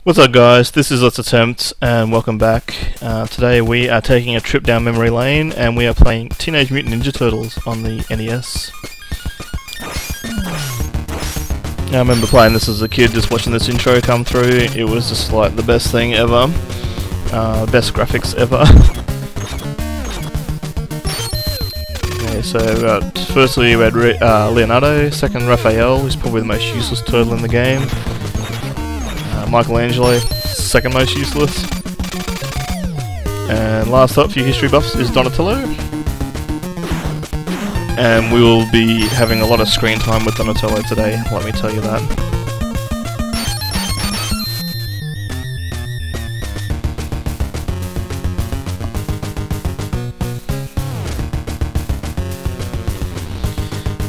What's up guys, this is Let's Attempt and welcome back. Today we are taking a trip down memory lane and we are playing Teenage Mutant Ninja Turtles on the NES. I remember playing this as a kid, just watching this intro come through. It was just like the best thing ever. Best graphics ever. Okay, so firstly we had Leonardo, second Raphael, who's probably the most useless turtle in the game. Michelangelo, second most useless. And last up for you history buffs is Donatello. And we will be having a lot of screen time with Donatello today, let me tell you that.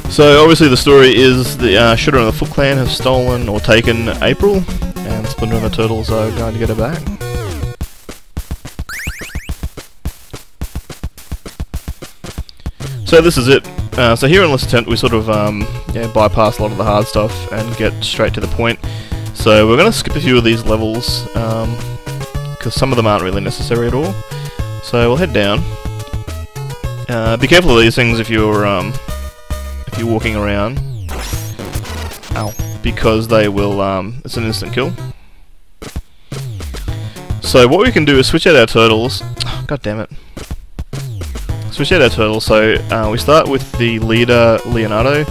So obviously the story is the Shredder and the Foot Clan have stolen or taken April, and Splinter and the Turtles are going to get her back. So this is it. So here in Let's Attempt we sort of bypass a lot of the hard stuff and get straight to the point. So we're going to skip a few of these levels because some of them aren't really necessary at all. So we'll head down. Be careful of these things if you're walking around. Ow. Because they will, it's an instant kill. So what we can do is switch out our turtles. God damn it. Switch out our turtles. So we start with the leader, Leonardo.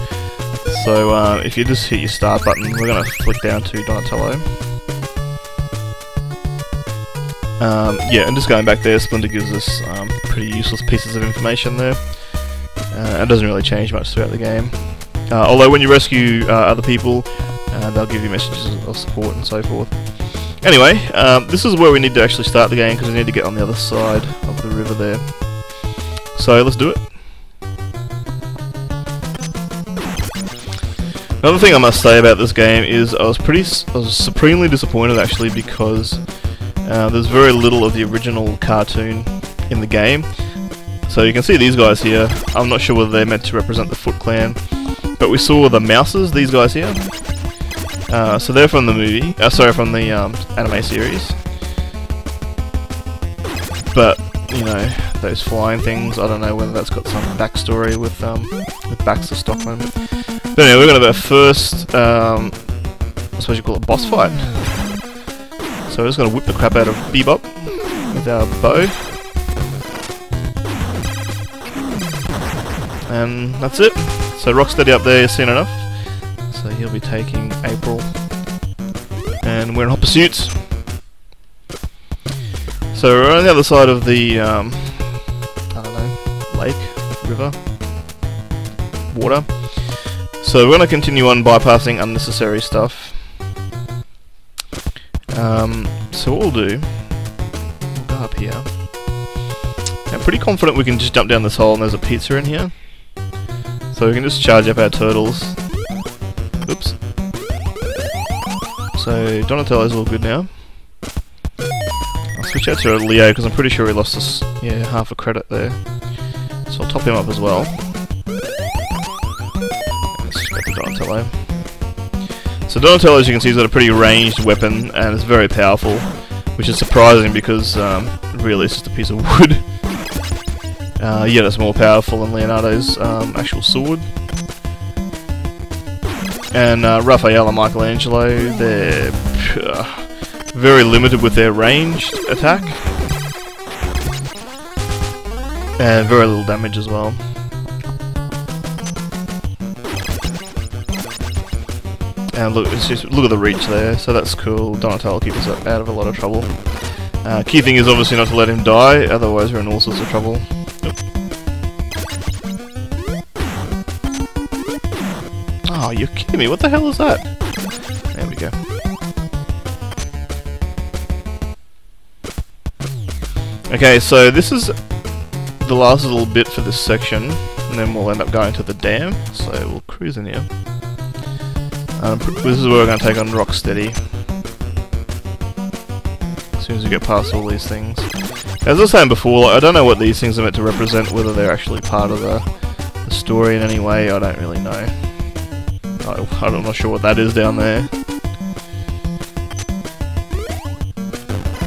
So if you just hit your start button, we're going to flick down to Donatello. Yeah, and just going back there, Splinter gives us pretty useless pieces of information there. It doesn't really change much throughout the game. Although when you rescue other people, they'll give you messages of support and so forth. Anyway, this is where we need to actually start the game because we need to get on the other side of the river there. So let's do it. Another thing I must say about this game is I was supremely disappointed actually because there's very little of the original cartoon in the game. So you can see these guys here. I'm not sure whether they're meant to represent the Foot Clan, but we saw the Mouses, these guys here. So they're from the movie, from the anime series. But, you know, those flying things, I don't know whether that's got some backstory with Baxter Stockman. But anyway, we're going to have our first, I suppose you call it boss fight. So we're just going to whip the crap out of Bebop with our bow. And that's it. So Rocksteady up there is seen enough. So he'll be taking April. And we're in hot pursuits. So we're on the other side of the, I don't know, lake, river, water. So we're going to continue on bypassing unnecessary stuff. So what we'll do, we'll go up here. I'm pretty confident we can just jump down this hole and there's a pizza in here. So we can just charge up our turtles. Oops. So Donatello's all good now. I'll switch out to Leo because I'm pretty sure he lost us, half a credit there. So I'll top him up as well. Let's just go to Donatello. So Donatello, as you can see, has got a pretty ranged weapon and it's very powerful, which is surprising because really it's just a piece of wood. Yeah, that's more powerful than Leonardo's actual sword. And Raphael and Michelangelo, they're very limited with their ranged attack. And very little damage as well. And look, look at the reach there, so that's cool. Donatello keeps us out of a lot of trouble. Key thing is obviously not to let him die, otherwise we're in all sorts of trouble. Oh, you're kidding me, what the hell is that? There we go. Okay, so this is the last little bit for this section, and then we'll end up going to the dam, so we'll cruise in here. This is where we're going to take on Rocksteady. As soon as we get past all these things. As I was saying before, I don't know what these things are meant to represent, whether they're actually part of the story in any way, I don't really know. I'm not sure what that is down there.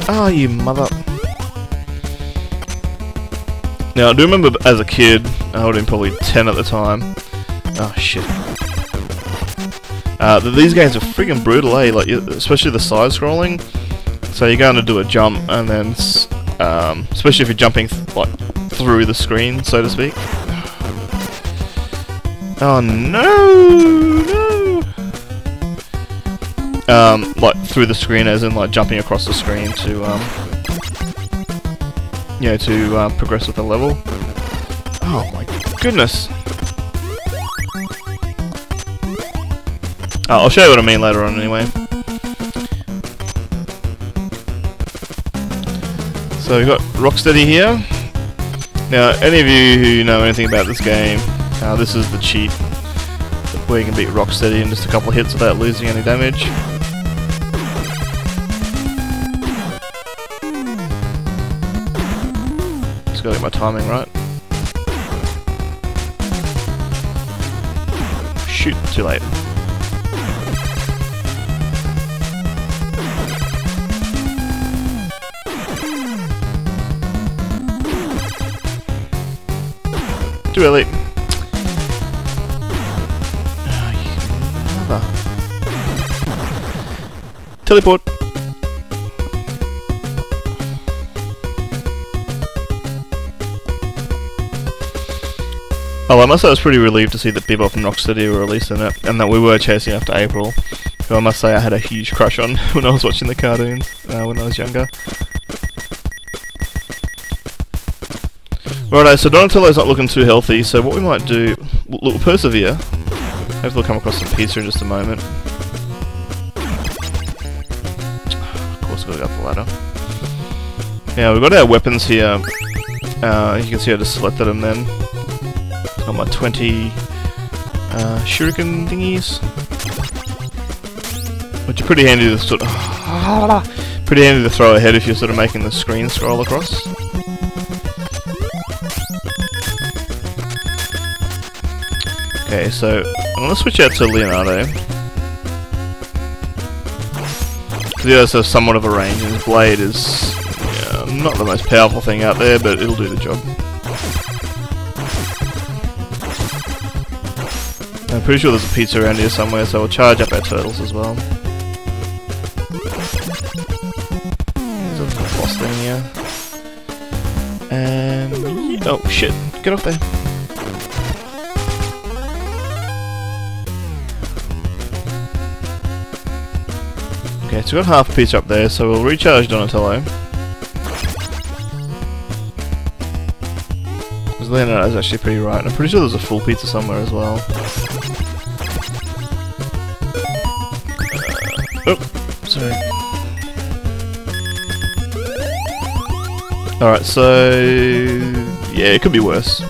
Oh, you mother... Now, I do remember as a kid, I would have been probably 10 at the time. Oh, shit. These games are friggin' brutal, eh? Like, especially the side-scrolling. So you're going to do a jump, and then... especially if you're jumping, like, through the screen, so to speak. Oh, no! No! Like, through the screen, as in, like, jumping across the screen to, you know, to progress with the level. Oh my goodness! I'll show you what I mean later on anyway. So we've got Rocksteady here. Now, any of you who know anything about this game, this is the cheat where you can beat Rocksteady in just a couple of hits without losing any damage. Gotta get my timing right. Shoot, too late. Too early. Oh, teleport. Oh, I must say I was pretty relieved to see that Bebop and Rocksteady were released in it, and that we were chasing after April, who I must say I had a huge crush on when I was watching the cartoons when I was younger. Righto, so Donatello's not looking too healthy, so what we might do... We'll persevere. Hopefully we'll come across some pizza in just a moment. Of course we've got to go up the ladder. Yeah, we've got our weapons here. You can see I just selected them then. Got my 20 shuriken thingies, which are pretty handy to sort of pretty handy to throw ahead if you're sort of making the screen scroll across. Okay, so I'm gonna switch out to Leonardo because he does have somewhat of a range, and his blade is not the most powerful thing out there, but it'll do the job. I'm pretty sure there's a pizza around here somewhere, so we'll charge up our turtles as well. There's a boss thing here. And... oh shit, get off there. Okay, so we've got half a pizza up there, so we'll recharge Donatello. Because Leonardo's actually pretty right, and I'm pretty sure there's a full pizza somewhere as well. Oh, sorry. Alright, so... yeah, it could be worse.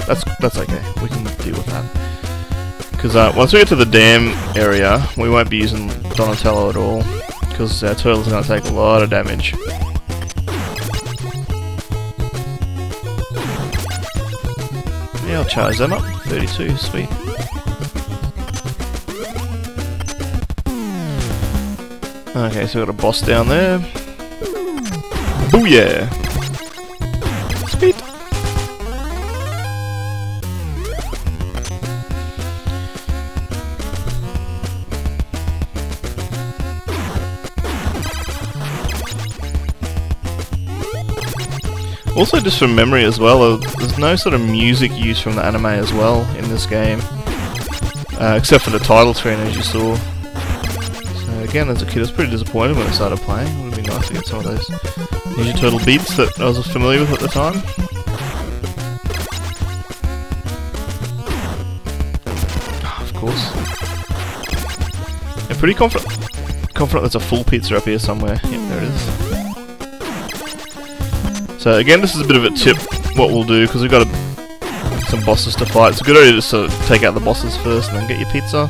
That's okay, we can deal with that. Because once we get to the dam area, we won't be using Donatello at all, because our turtles are going to take a lot of damage. Yeah, I'll charge them up. 32, sweet. Okay, so we've got a boss down there. Booyah! Sweet! Also, just from memory as well, there's no sort of music used from the anime as well in this game. Except for the title screen, as you saw. Again, as a kid, I was pretty disappointed when I started playing. It would have been nice to get some of those Ninja Turtle beats that I was familiar with at the time. Oh, of course. I'm pretty confident there's a full pizza up here somewhere. Yep, there it is. So again, this is a bit of a tip what we'll do, because we've got some bosses to fight. It's a good idea to sort of take out the bosses first and then get your pizza.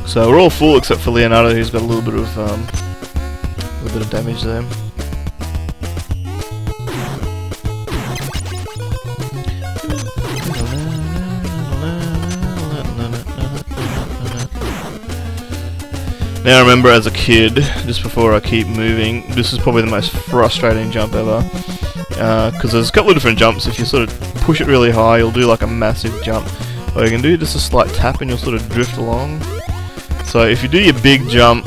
So we're all full except for Leonardo, who's got a little bit of damage there. Now I remember as a kid, just before I keep moving, this is probably the most frustrating jump ever. Because there's a couple of different jumps. If you sort of push it really high, you'll do like a massive jump. Or you can do just a slight tap and you'll sort of drift along. So if you do your big jump,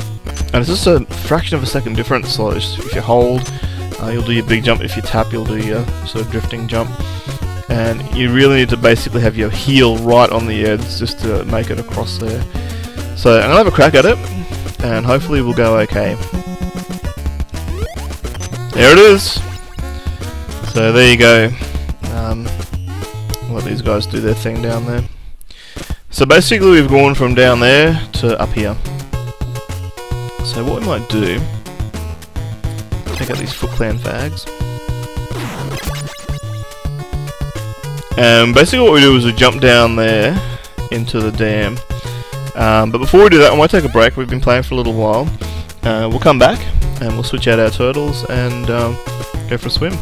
and it's just a fraction of a second difference, so if you hold, you'll do your big jump. If you tap, you'll do your sort of drifting jump. And you really need to basically have your heel right on the edge just to make it across there. So I'm going to have a crack at it, and hopefully we'll go okay. There it is! So there you go. Let these guys do their thing down there. So basically we've gone from down there to up here. So what we might do, take out these Foot Clan fags. Basically what we do is we jump down there into the dam. But before we do that, I might take a break. We've been playing for a little while. We'll come back and we'll switch out our turtles and go for a swim.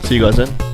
See you guys then.